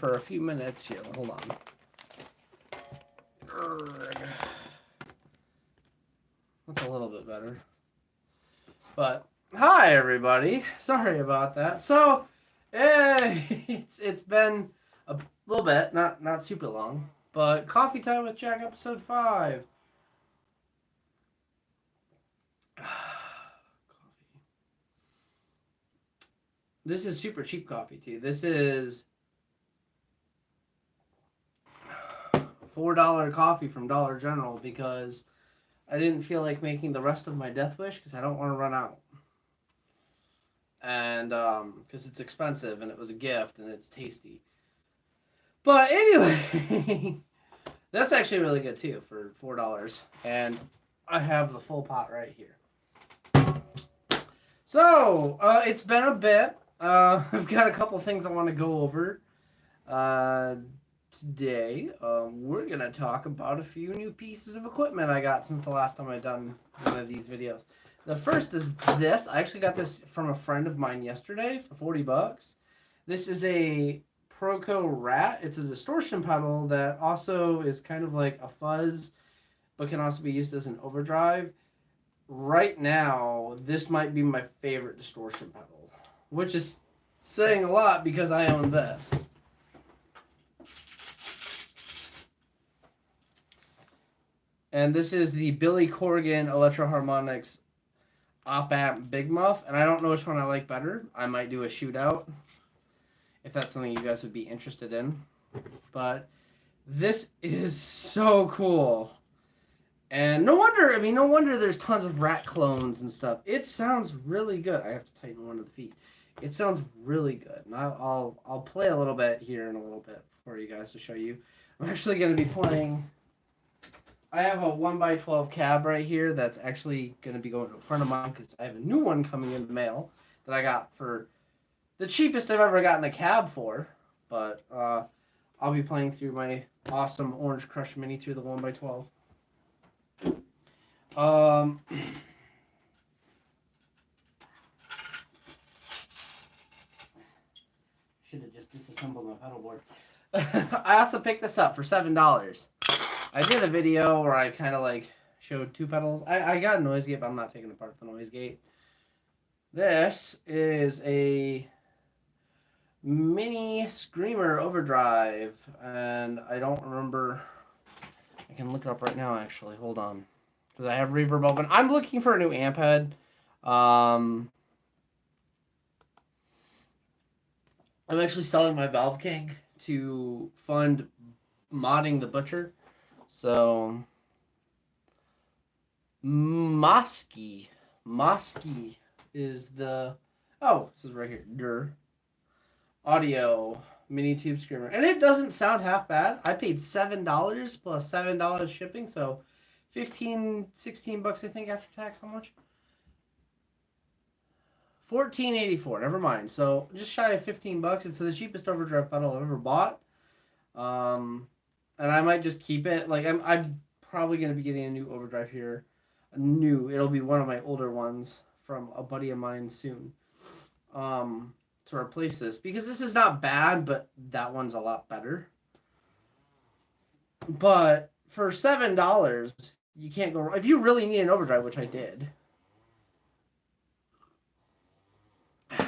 for a few minutes here. Hold on. That's a little bit better. But hi everybody. Sorry about that. So it's been a little bit, not super long, but Coffee Time with Jack episode 5. Coffee. This is super cheap coffee too. This is $4 coffee from Dollar General because I didn't feel like making the rest of my death wish because I don't want to run out. And because it's expensive and it was a gift and it's tasty. But anyway, that's actually really good too for $4. And I have the full pot right here. So it's been a bit. I've got a couple things I want to go over. Today, we're going to talk about a few new pieces of equipment I got since the last time I've done one of these videos. The first is this. I actually got this from a friend of mine yesterday for 40 bucks. This is a Proco Rat. It's a distortion pedal that also is kind of like a fuzz, but can also be used as an overdrive. Right now, this might be my favorite distortion pedal, which is saying a lot because I own this. And this is the Billy Corgan Electro Harmonics Op-Amp Big Muff. And I don't know which one I like better. I might do a shootout if that's something you guys would be interested in. But this is so cool. And no wonder there's tons of Rat clones and stuff. It sounds really good. I have to tighten one of the feet. It sounds really good. And I'll play a little bit here in a little bit for you guys to show you. I'm actually going to be playing... I have a 1x12 cab right here that's actually going to be going to a friend of mine because I have a new one coming in the mail that I got for the cheapest I've ever gotten a cab for. But I'll be playing through my awesome Orange Crush Mini through the 1x12. Should have just disassembled my pedal board. I also picked this up for $7. I did a video where I kind of like showed two pedals. I got a noise gate, but I'm not taking apart the noise gate. This is a mini Screamer overdrive, and I don't remember. I can look it up right now, actually. Hold on. Because I have reverb open. I'm looking for a new amp head. I'm actually selling my Valve King to fund modding the Butcher. So, Mosky is the, oh, this is right here, Audio Mini Tube Screamer. And it doesn't sound half bad. I paid $7 plus $7 shipping, so 15, 16 bucks, I think, after tax. How much? $14.84, never mind. So, just shy of 15 bucks. It's the cheapest overdrive pedal I've ever bought. And I might just keep it. Like, I'm probably going to be getting a new overdrive here. It'll be one of my older ones from a buddy of mine soon. To replace this. Because this is not bad, but that one's a lot better. But for $7, you can't go wrong. If you really need an overdrive, which I did,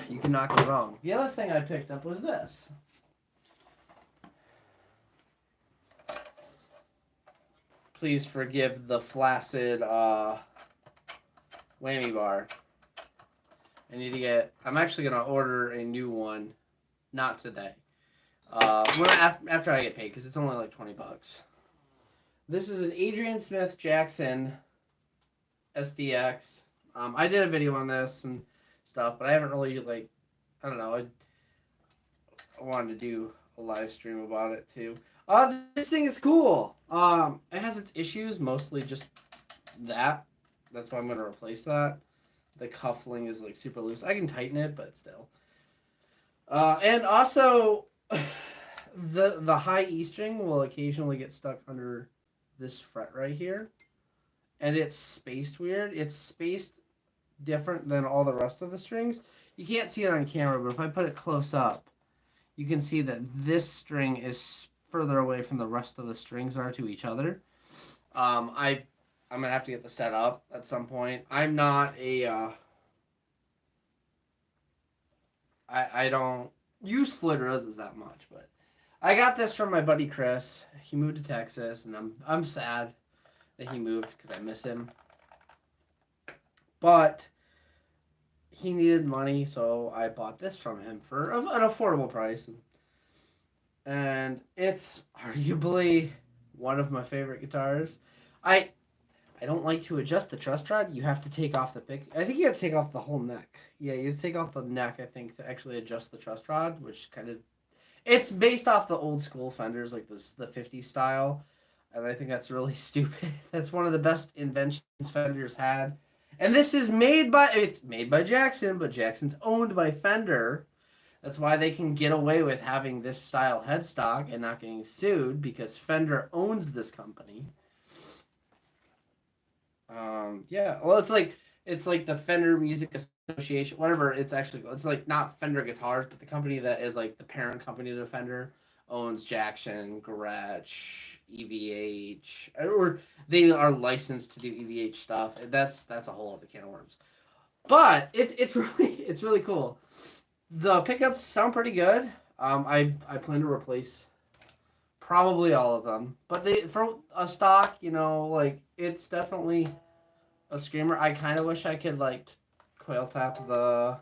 you cannot go wrong. The other thing I picked up was this. Please forgive the flaccid whammy bar. I'm actually going to order a new one. Not today. After I get paid, because it's only like 20 bucks. This is an Adrian Smith Jackson SDX. I did a video on this and stuff, but I haven't really, like, I don't know. I wanted to do a live stream about it, too. This thing is cool. It has its issues, mostly just that. That's why I'm going to replace that. The cuffling is like super loose. I can tighten it, but still. And also, the high E string will occasionally get stuck under this fret right here. And it's spaced weird. It's spaced different than all the rest of the strings. You can't see it on camera, but if I put it close up, you can see that this string is further away from the rest of the strings are to each other. I'm gonna have to get the set up at some point. I'm not a I don't use split roses that much, but I got this from my buddy Chris. He moved to Texas, and I'm sad that he moved because I miss him. But he needed money, so I bought this from him for an affordable price. And it's arguably one of my favorite guitars. I I don't like to adjust the truss rod. You have to take off the pick. I think you have to take off the whole neck. Yeah, you have to take off the neck, I think, to actually adjust the truss rod, which kind of... It's based off the old school Fenders, like this, the 50s style. And I think that's really stupid. That's one of the best inventions Fender's had. And this is made by... It's made by Jackson, but Jackson's owned by Fender. That's why they can get away with having this style headstock and not getting sued, because Fender owns this company. Yeah, well, it's like the Fender Music Association, whatever it's actually called. It's like not Fender Guitars, but the company that is like the parent company to Fender owns Jackson, Gretsch, EVH, or they are licensed to do EVH stuff. That's a whole other can of worms. But it's really cool. The pickups sound pretty good. I plan to replace probably all of them, but they for a stock, you know, like it's definitely a screamer. I kind of wish I could like coil tap the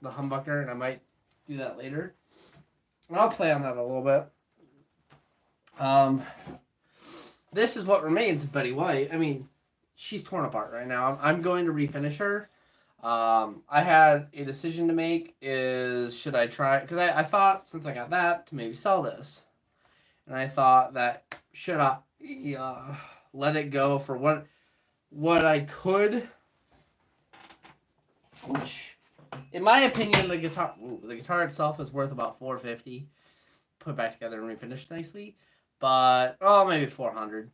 humbucker, and I might do that later. And I'll play on that a little bit. Um, this is what remains of Betty White. I mean, she's torn apart right now. I'm going to refinish her. I had a decision to make. Is should I try? Because I thought since I got that to maybe sell this, and I thought that should I let it go for what I could, which in my opinion the guitar itself is worth about $450, put back together and refinished nicely, but maybe $400,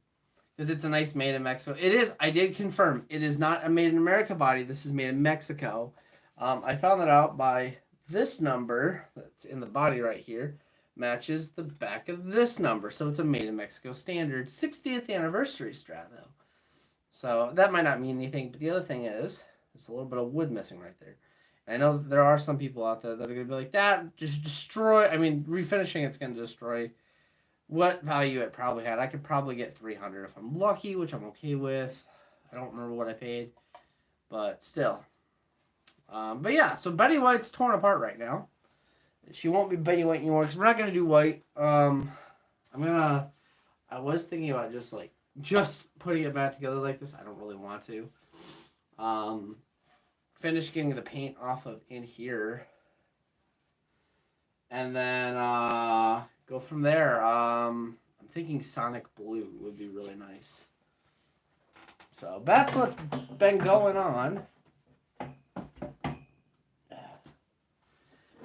because it's a nice made in Mexico. It is. I did confirm it is not a made in America body. This is made in Mexico. I found that out by this number that's in the body right here matches the back of this number, so it's a made in Mexico standard 60th anniversary Strat though. So that might not mean anything, but the other thing is there's a little bit of wood missing right there. I know there are some people out there that are gonna be like, that just destroy. I mean, refinishing it's gonna destroy what value it probably had. I could probably get 300 if I'm lucky, which I'm okay with. I don't remember what I paid, but still. But yeah, so Betty White's torn apart right now. She won't be Betty White anymore because we're not gonna do white. I was thinking about just putting it back together like this. I don't really want to. Finish getting the paint off of in here, and then go from there. I'm thinking Sonic Blue would be really nice. So that's what's been going on.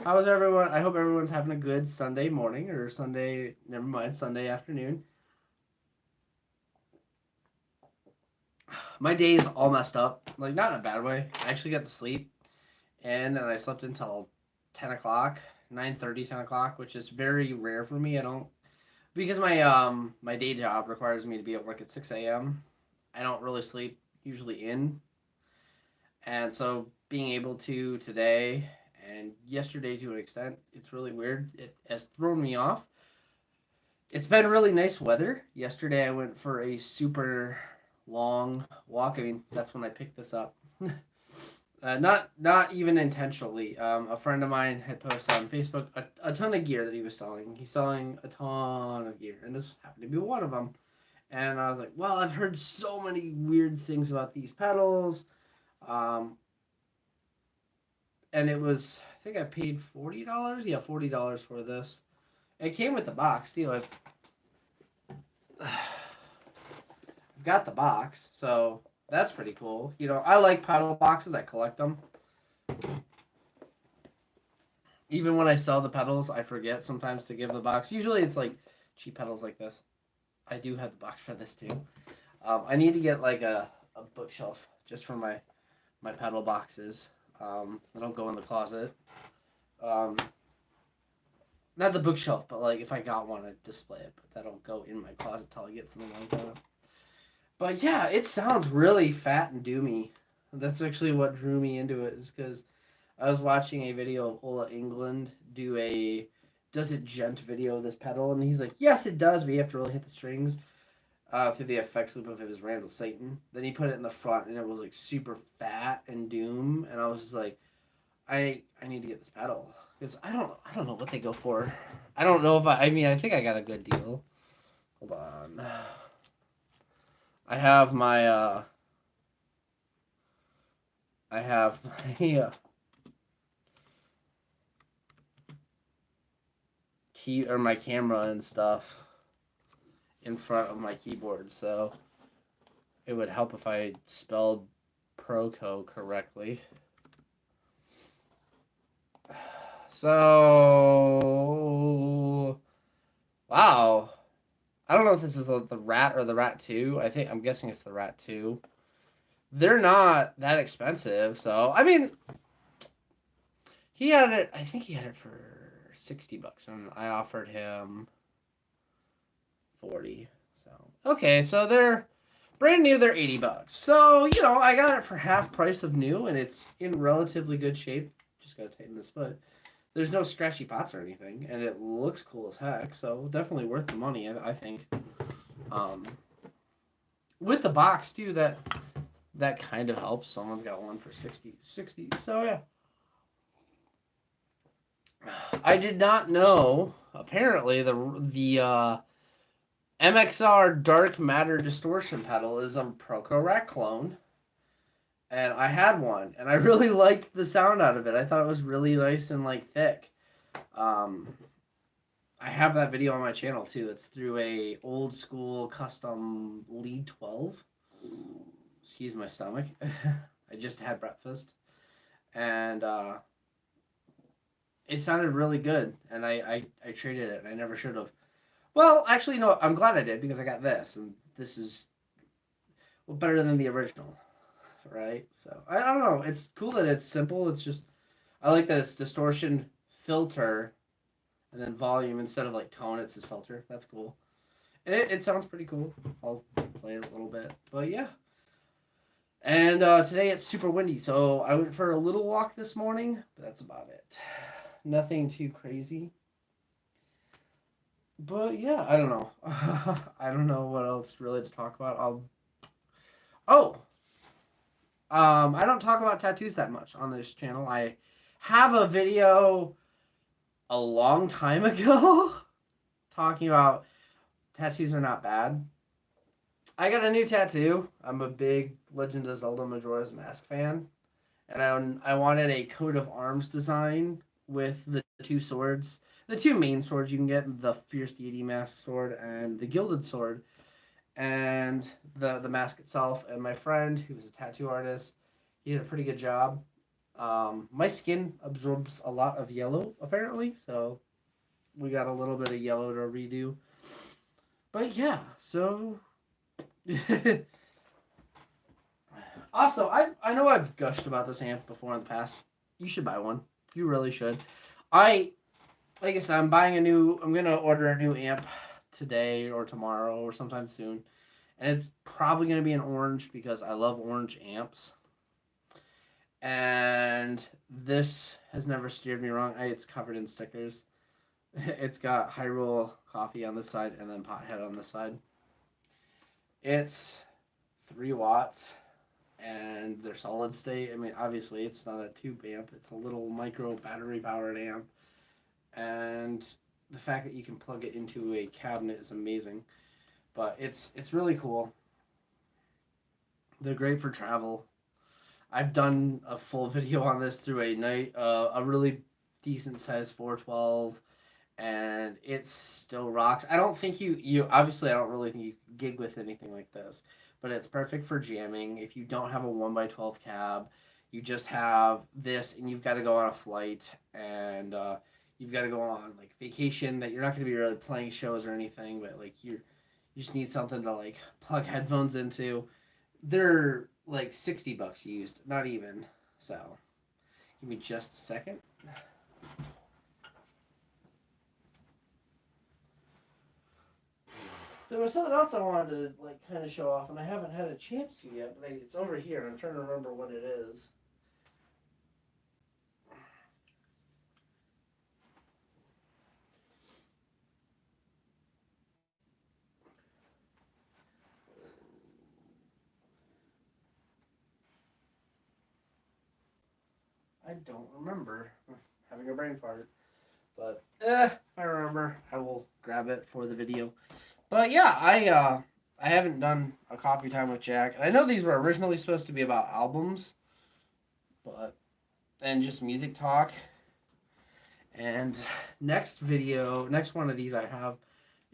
How's everyone? I hope everyone's having a good Sunday morning or Sunday afternoon. My day is all messed up. Like, not in a bad way. I actually got to sleep, and then I slept until 10 o'clock, 9:30, 10 o'clock, which is very rare for me. I don't... Because my day job requires me to be at work at 6 a.m., I don't really sleep usually in. And so being able to today and yesterday to an extent, it's really weird. It has thrown me off. It's been really nice weather. Yesterday I went for a super long walk. I mean, that's when I picked this up. Not even intentionally. A friend of mine had posted on Facebook a ton of gear that he was selling. He's selling a ton of gear, and this happened to be one of them. And I was like, well, I've heard so many weird things about these pedals. And it was, I think I paid $40. Yeah, $40 for this. It came with the box too. I've got the box, so that's pretty cool. You know, I like pedal boxes. I collect them. Even when I sell the pedals, I forget sometimes to give the box. Usually it's like cheap pedals like this. I do have the box for this too. I need to get like a bookshelf just for my pedal boxes. They don't go in the closet. Um, not the bookshelf, but like if I got one, I'd display it. But that'll go in my closet till I get something like that. But yeah, it sounds really fat and doomy. That's actually what drew me into it, is because I was watching a video of Ola England do a does it gent video of this pedal, and he's like, yes, it does, but you have to really hit the strings through the effects loop of his Randall Satan. Then he put it in the front, and it was like super fat and doom, and I was just like, I need to get this pedal because I don't know what they go for. I don't know if I mean I think I got a good deal. Hold on, I have my I have my key or my camera and stuff in front of my keyboard, so it would help if I spelled Proco correctly. So, wow. I don't know if this is the Rat or the Rat 2. I'm guessing it's the Rat 2. They're not that expensive, so I mean, he had it. I think he had it for $60, and I offered him 40. So okay, so they're brand new. They're $80. So I got it for half price of new, and it's in relatively good shape. Just gotta tighten this foot. There's no scratchy pots or anything, and it looks cool as heck. So definitely worth the money, I think. With the box too, that kind of helps. Someone's got one for 60. So yeah. I did not know. Apparently, the MXR Dark Matter Distortion pedal is a Proco Rack clone, and I had one, and I really liked the sound out of it. I thought it was really nice and like thick. Um, I have that video on my channel too. It's through a old school custom Lead 12. Excuse my stomach. I just had breakfast, and it sounded really good, and I traded it, and I never should have. Well, actually, no, I'm glad I did because I got this, and this is better than the original, right? So I don't know. It's cool that it's simple. It's just I like that it's distortion, filter, and then volume instead of like tone. It's his filter. That's cool, and it sounds pretty cool. I'll play it a little bit, but yeah. And today it's super windy, so I went for a little walk this morning, but that's about it. Nothing too crazy. But yeah, I don't know. I don't know what else really to talk about. Oh, I don't talk about tattoos that much on this channel. I have a video a long time ago talking about tattoos are not bad. I got a new tattoo. I'm a big Legend of Zelda Majora's Mask fan, and I wanted a coat of arms design with the two swords, the two main swords you can get, the Fierce Deity Mask sword and the Gilded sword, and the mask itself. And my friend, who was a tattoo artist, he did a pretty good job. My skin absorbs a lot of yellow, apparently, so we got a little bit of yellow to redo. But yeah, so also, I know I've gushed about this amp before in the past. You should buy one. You really should. Like I said, I'm gonna order a new amp today or tomorrow or sometime soon. And it's probably gonna be an orange because I love orange amps. And this has never steered me wrong. It's covered in stickers. It's got Hyrule Coffee on this side and then Pothead on this side. It's 3 watts and they're solid state. I mean, obviously, it's not a tube amp. It's a little micro battery powered amp. And the fact that you can plug it into a cabinet is amazing. But it's really cool. They're great for travel. I've done a full video on this through a really decent size 412, and it still rocks. I don't think you obviously I don't really think you gig with anything like this, but it's perfect for jamming. If you don't have a 1x12 cab, you just have this, and you've got to go on a flight, and you've got to go on like vacation that you're not going to be really playing shows or anything, but like you just need something to like plug headphones into. They're like $60 used, not even. So, give me just a second. There was something else I wanted to like kind of show off, and I haven't had a chance to yet. But it's over here, and I'm trying to remember what it is. I don't remember. Having a brain fart. But if I remember, I will grab it for the video. But yeah, I haven't done a coffee time with Jack. And I know these were originally supposed to be about albums, but and just music talk. And next one of these, I have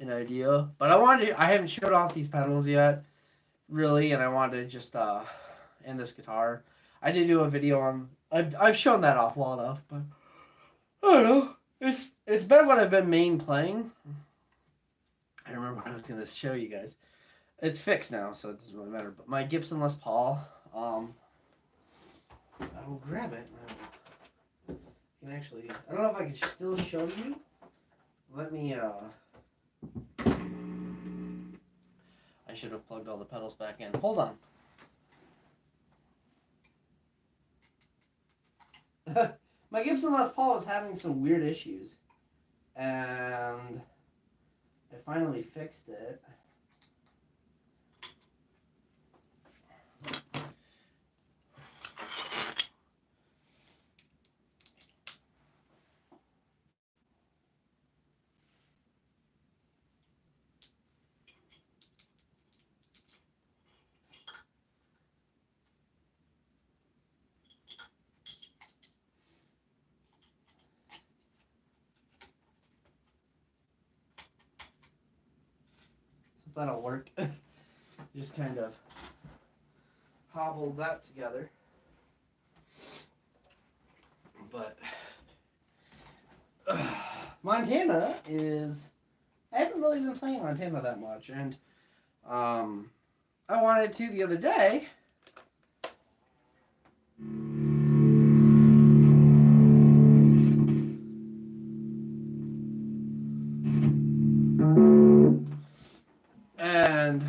an idea. But I haven't showed off these pedals yet, really, and I wanted to just and this guitar. I did do a video on. I've shown that off well enough, but I don't know. It's been what I've been main playing. I remember what I was gonna show you guys. It's fixed now, so it doesn't really matter. But my Gibson Les Paul, I will grab it. I can actually. I don't know if I can still show you. Let me. I should have plugged all the pedals back in. Hold on. My Gibson Les Paul was having some weird issues, and I finally fixed it. That'll work. Just kind of hobbled that together. But Montana is. I haven't really been playing Montana that much, and I wanted to the other day. And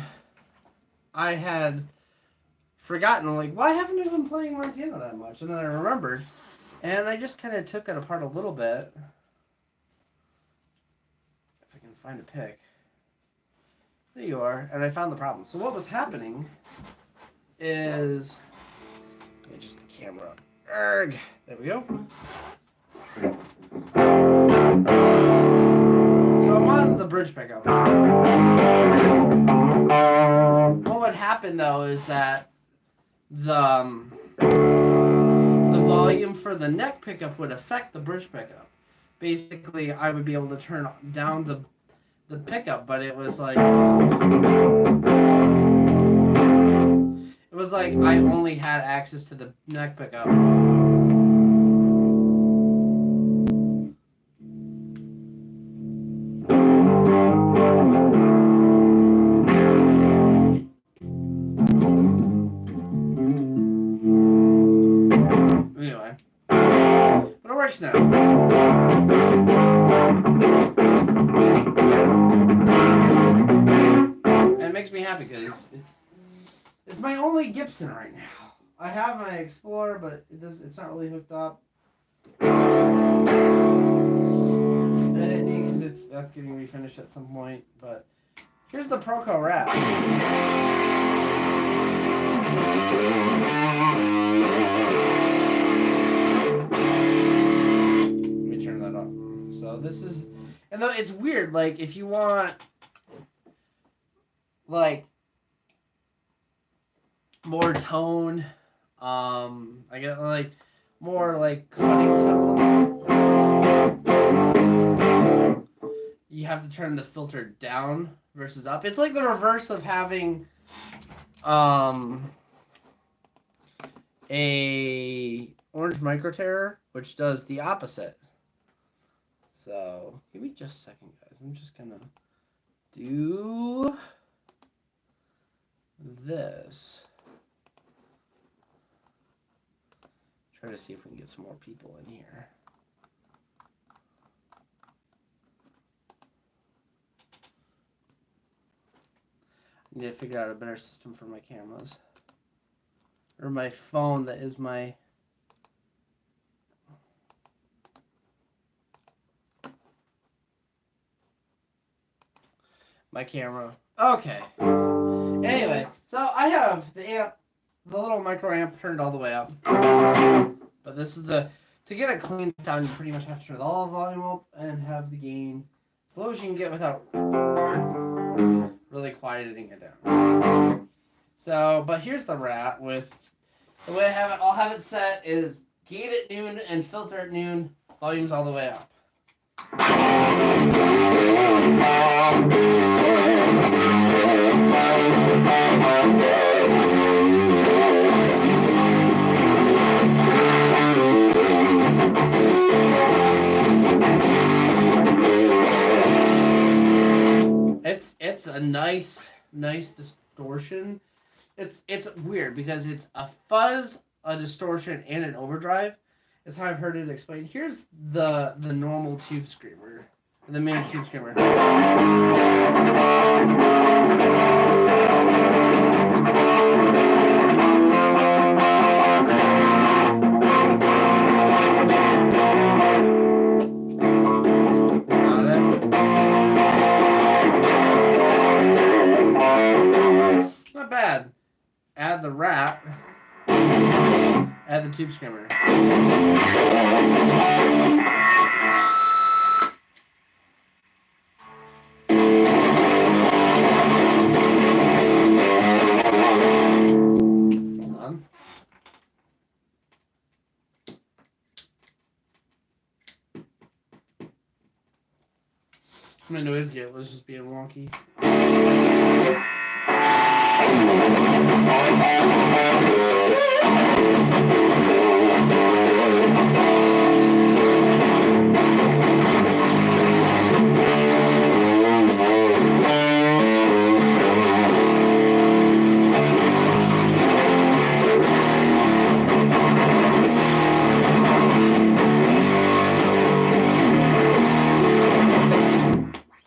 I had forgotten, like, why haven't I been playing Montana that much? And then I remembered, and I just kind of took it apart a little bit. If I can find a pick. There you are, and I found the problem. So what was happening is, just the camera. Erg. There we go. So I'm on the bridge pickup. What would happen though is that the volume for the neck pickup would affect the bridge pickup. Basically, I would be able to turn down the pickup, but it was like I only had access to the neck pickup. Anyway, but it works now. And it makes me happy because it's my only Gibson right now. I have my Explorer, but it's not really hooked up. And it needs that's getting refinished at some point. But here's the Proco wrap. Let me turn that up. So this is, and though it's weird, like if you want, like more tone, I get like more like cutting tone, you have to turn the filter down versus up. It's like the reverse of having a Orange Micro Terror, which does the opposite. So give me just a second, guys. I'm just gonna do this. Try to see if we can get some more people in here. I need to figure out a better system for my cameras. Or my phone that is my... my camera. Okay. Anyway, so I have the amp, the little micro amp turned all the way up. But this is the... To get a clean sound, you pretty much have to turn all the volume up and have the gain as low as you can get without really quieting it down. So, but here's the rat with the way I have it. I'll have it set is gate at noon and filter at noon. Volume's all the way up. It's a nice distortion. It's weird because it's a fuzz, a distortion, and an overdrive. Is how I've heard it explained. Here's the normal tube screamer, the main tube screamer. Not bad. Add the rat. Add the tube screamer. Hold on. My noise gate was just being wonky.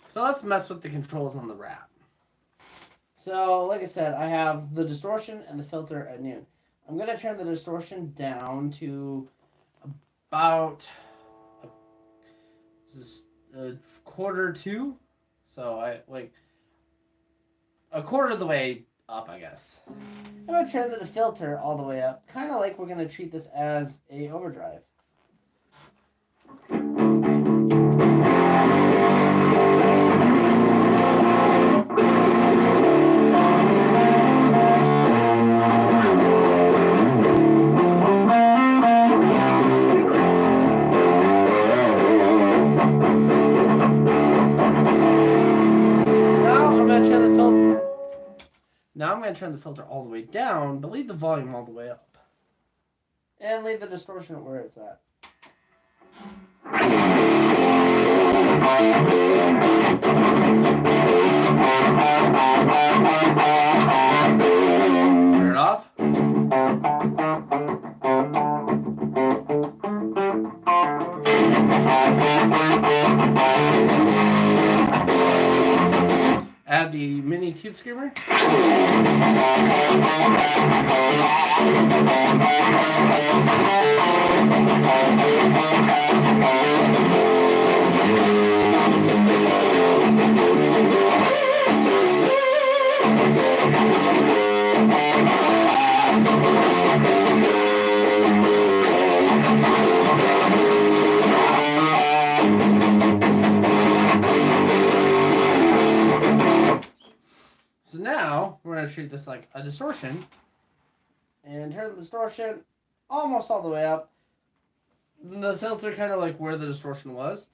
So let's mess with the controls on the rat. So, like I said, I have the distortion and the filter at noon. I'm going to turn the distortion down to about a quarter to. So, a quarter of the way up, I guess. I'm going to turn the filter all the way up, kind of like we're going to treat this as a overdrive. Now I'm going to turn the filter all the way down, but leave the volume all the way up. And leave the distortion at where it's at. Turn it off. Add the mini tube screamer. So now we're going to treat this like a distortion and turn the distortion almost all the way up. The filter kind of like where the distortion was.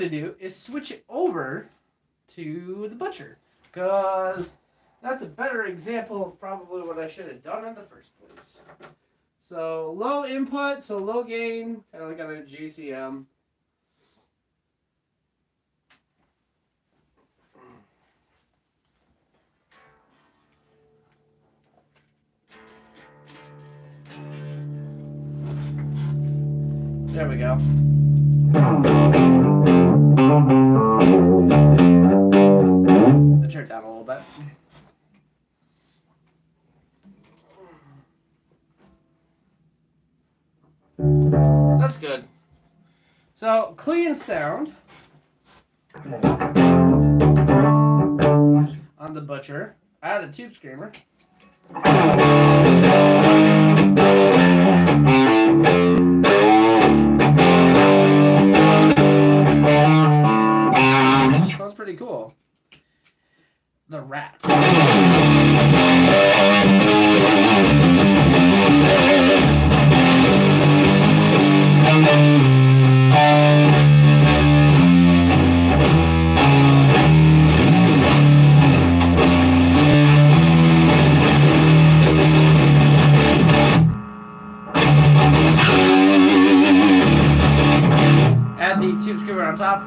to do is switch it over to the butcher, because that's a better example of probably what I should have done in the first place. So low input, so low gain, kind of like on a GCM. There we go. Let's turn it down a little bit. That's good. So, clean sound on the butcher. I had a tube screamer. Sounds pretty cool. The rat. Add the tube screamer on top.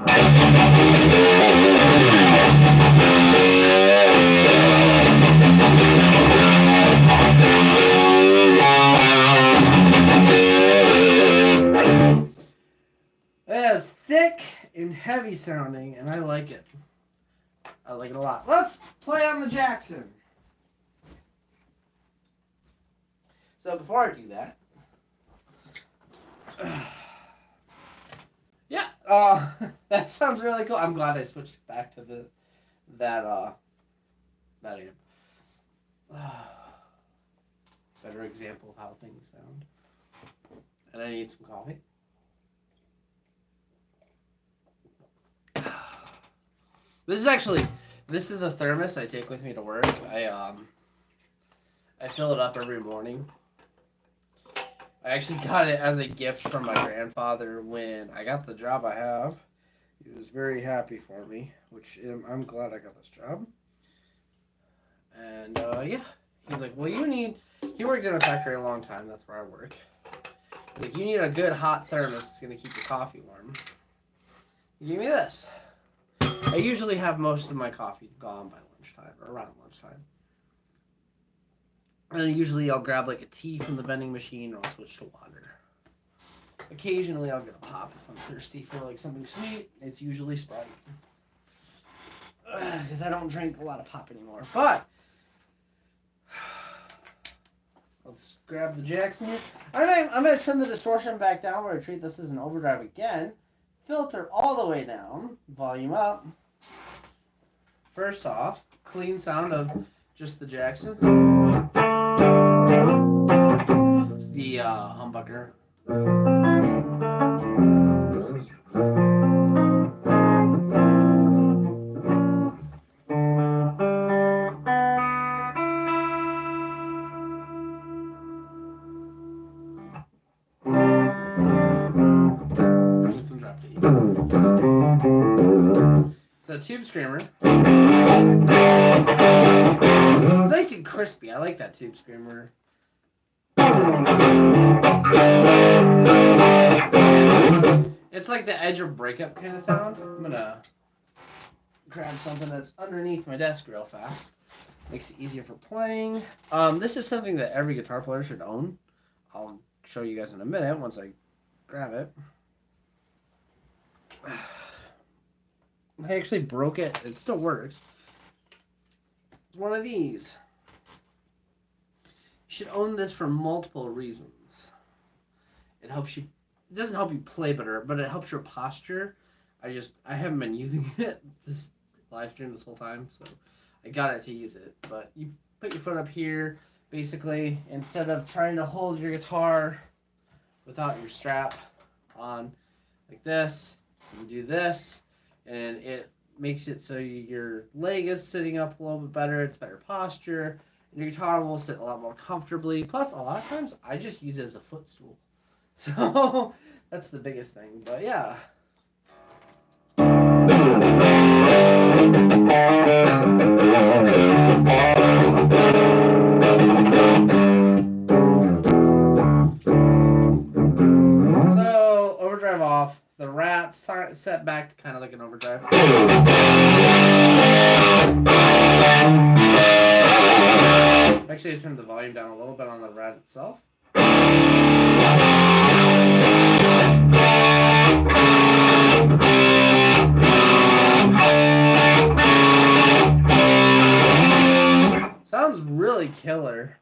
It is thick and heavy sounding, and I like it. I like it a lot. Let's play on the Jackson. So before I do that, yeah, that sounds really cool. I'm glad I switched back to that amp. Better example of how things sound. And I need some coffee. This is the thermos I take with me to work. I fill it up every morning. I actually got it as a gift from my grandfather when I got the job I have. He was very happy for me, which I'm glad I got this job. And yeah, he's like, well, he worked in a factory a long time. That's where I work. He's like, you need a good hot thermos that's going to keep your coffee warm. He gave me this. I usually have most of my coffee gone by lunchtime, or around lunchtime. And usually I'll grab like a tea from the vending machine, or I'll switch to water. Occasionally I'll get a pop if I'm thirsty for like something sweet. It's usually Sprite. Because I don't drink a lot of pop anymore. But let's grab the Jackson here. I'm going to turn the distortion back down. We're going to treat this as an overdrive again. Filter all the way down. Volume up. First off, clean sound of just the Jackson. It's the humbucker. Get some drop D. It's a tube screamer. Nice and crispy. I like that tube screamer. It's like the edge of breakup kind of sound. I'm gonna grab something that's underneath my desk real fast. Makes it easier for playing. This is something that every guitar player should own. I'll show you guys in a minute once I grab it. I actually broke it. It still works. It's one of these. You should own this for multiple reasons. It helps you. It doesn't help you play better, but it helps your posture. I haven't been using it this live stream this whole time, so I got it to use it. But you put your foot up here, basically, instead of trying to hold your guitar without your strap on like this, you do this, and it makes it so your leg is sitting up a little bit better. It's better posture. Your guitar will sit a lot more comfortably. Plus, a lot of times, I just use it as a footstool. So, that's the biggest thing. But, yeah. So, overdrive off. The Rat's set back to kind of like an overdrive. Actually, I turned the volume down a little bit on the Rat itself. Sounds really killer.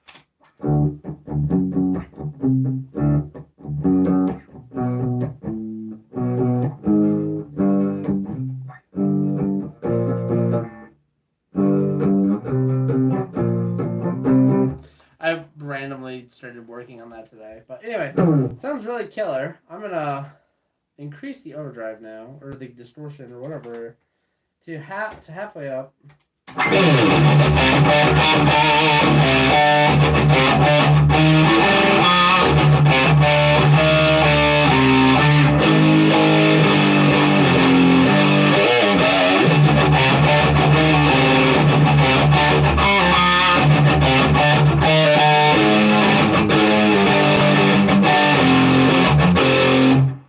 I randomly started working on that today. But anyway, sounds really killer. I'm going to increase the overdrive now, or the distortion, or whatever, to halfway up.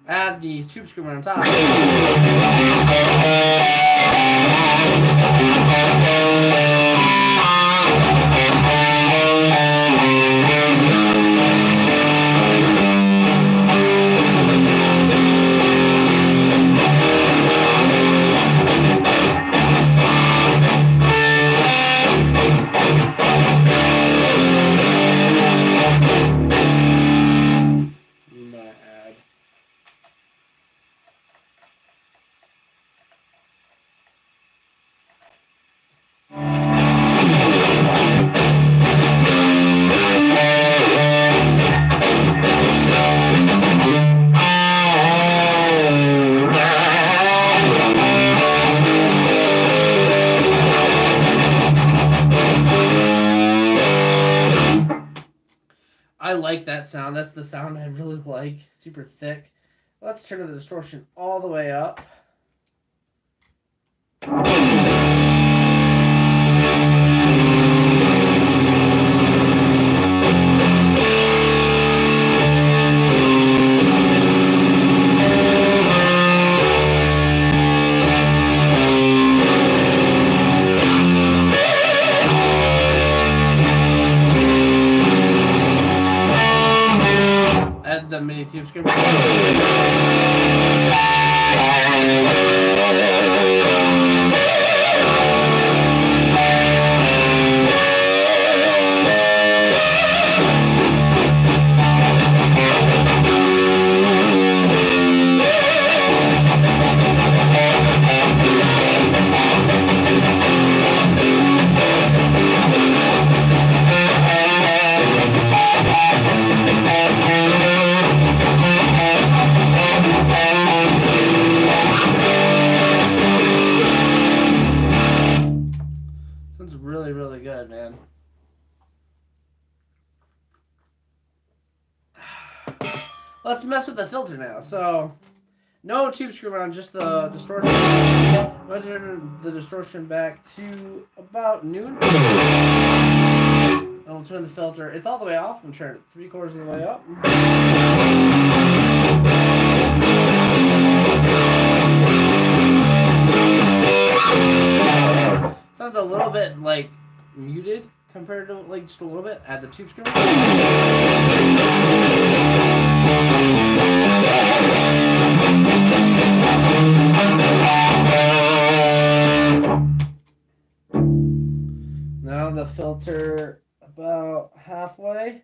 Add the tube screamer on top. I like that sound. That's the sound I really like. Super thick. Let's turn the distortion all the way up. Add the mini tube screamer. Sounds really, really good, man. Let's mess with the filter now. So, no tube screamer on, just the distortion. I'm going to turn the distortion back to about noon. And we'll turn the filter. It's all the way off. I'm turning it 3/4 of the way up. Sounds a little bit like muted compared to like just a little bit. Add the tube screamer. Now the filter about halfway.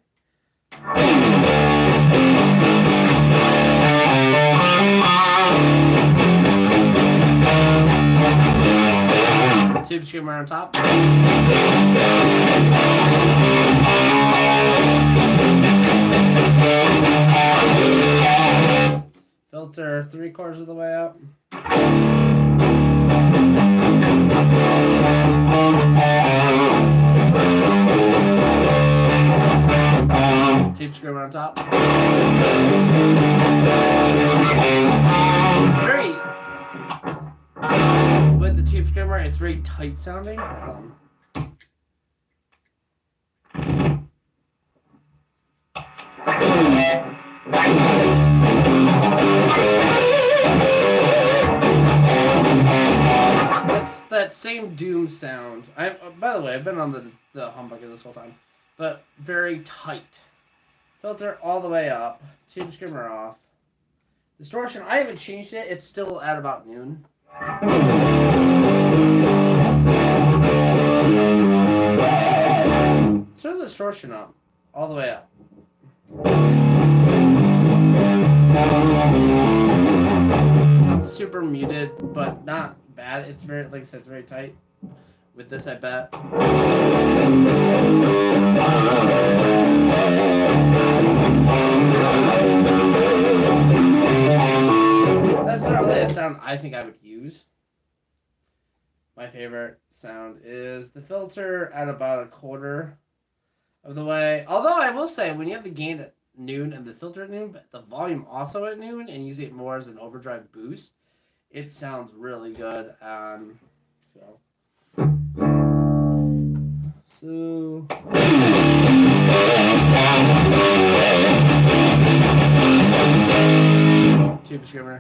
Tube screamer on top. Filter 3/4 of the way up. Tube screamer on top. Great. With the tube screamer, It's very tight sounding. That's that same doom sound. By the way, I've been on the humbucker this whole time, but very tight. Filter all the way up. Tube screamer off. Distortion, I haven't changed it. It's still at about noon. Turn the distortion up. All the way up. It's super muted, but not bad. It's very, like I said, it's very tight. With this, I bet. That's not really a sound I think I would use. My favorite sound is the filter at about a quarter of the way. Although I will say, when you have the gain at noon and the filter at noon, but the volume also at noon, and use it more as an overdrive boost, it sounds really good. Tube screamer.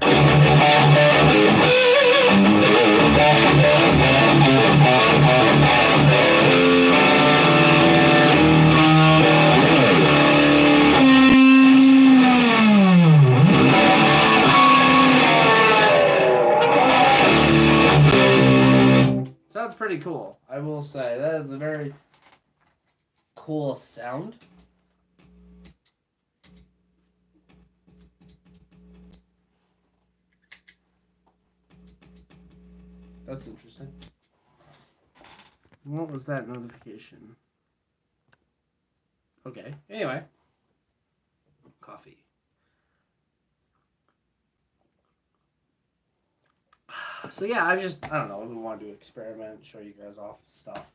Sounds pretty cool, I will say. That is a very cool sound. That's interesting. What was that notification? Okay, anyway. Coffee. So yeah, I don't know, we wanted to experiment, show you guys off stuff.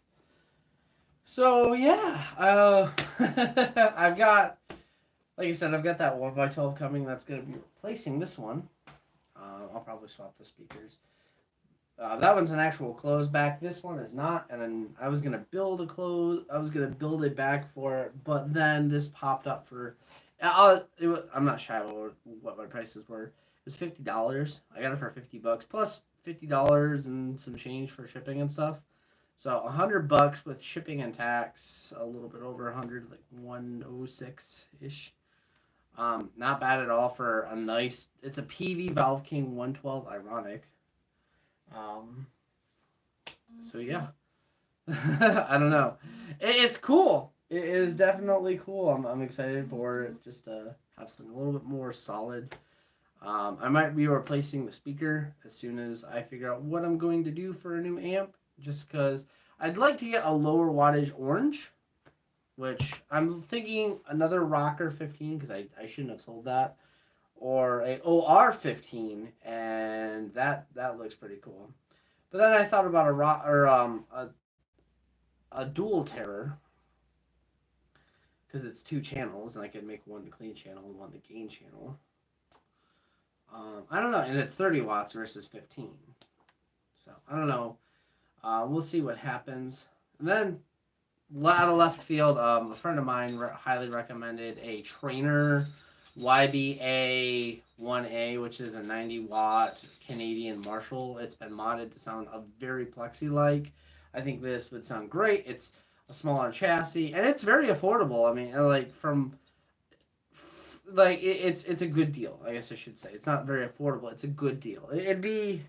So yeah, I've got, like I said, I've got that 1x12 coming that's going to be replacing this one. I'll probably swap the speakers. That one's an actual close back. This one is not. And then I was gonna build a back for it, but then this popped up for. I'm not shy about what my prices were. It was $50. I got it for $50 plus $50 and some change for shipping and stuff. So $100 with shipping and tax, a little bit over 100, like 106 ish. Not bad at all for a nice. It's a PV Valve King 112 Ironic. So yeah, I don't know. It's cool. It is definitely cool. I'm excited for it. Just to have something a little bit more solid. I might be replacing the speaker as soon as I figure out what I'm going to do for a new amp. Just because I'd like to get a lower wattage orange, which I'm thinking another Rocker 15 because I shouldn't have sold that, or a OR 15, and that looks pretty cool. But then I thought about a dual terror because it's 2 channels, and I could make one the clean channel and one the gain channel. I don't know, and it's 30 watts versus 15. So I don't know. We'll see what happens. And then out of left field, a friend of mine highly recommended a Trainer YBA 1A, which is a 90-watt Canadian Marshall. It's been modded to sound a very plexi-like. I think this would sound great. It's a smaller chassis, and it's very affordable. I mean, it's a good deal. I guess I should say it's not very affordable. It's a good deal. It'd be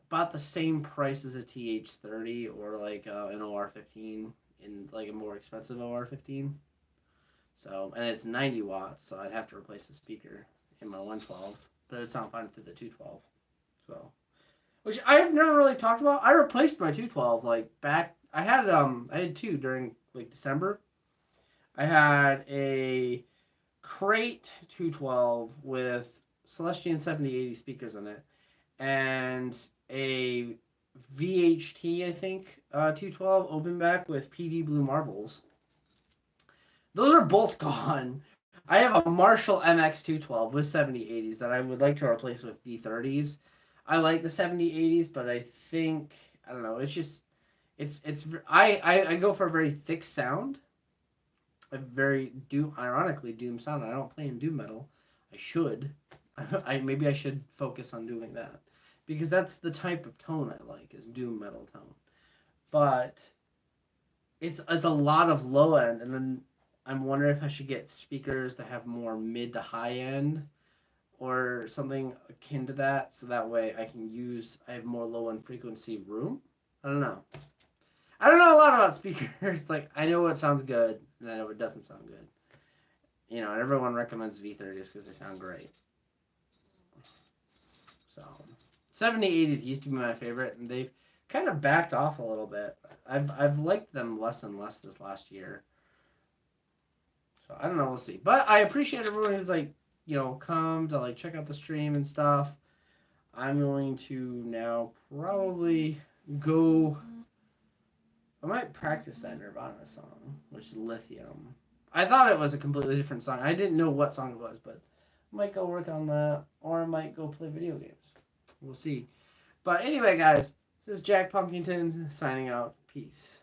about the same price as a TH30 or like an OR15 in like a more expensive OR15. So, and it's 90 watts, so I'd have to replace the speaker in my 112, but it would sound fine through the 212. So, which I've never really talked about. I replaced my 212 like back. I had 2 during like December. I had a Crate 212 with Celestion 7080 speakers in it, and a VHT, I think, 212 open back with PD Blue Marvels. Those are both gone. I have a Marshall MX 212 with 7080s that I would like to replace with V30s. I like the 70s, 80s, but I think I don't know. It's just I go for a very thick sound, a very ironically doom sound. I don't play in doom metal. I should. Maybe I should focus on doing that because that's the type of tone I like is doom metal tone. But it's a lot of low end, and then I'm wondering if I should get speakers that have more mid to high end or something akin to that, so that way I have more low end frequency room. I don't know. I don't know a lot about speakers. Like I know what sounds good, and I know what doesn't sound good. You know, everyone recommends V30s because they sound great. So, 70s, 80s used to be my favorite, and they've kind of backed off a little bit. I've liked them less and less this last year. So I don't know, we'll see. But I appreciate everyone who's like, come to like check out the stream and stuff. I'm going to now probably go. I might practice that Nirvana song, which is Lithium. I thought it was a completely different song. I didn't know what song it was, but I might go work on that, or I might go play video games. We'll see. But anyway, guys, this is Jack Pumpkinton signing out. Peace.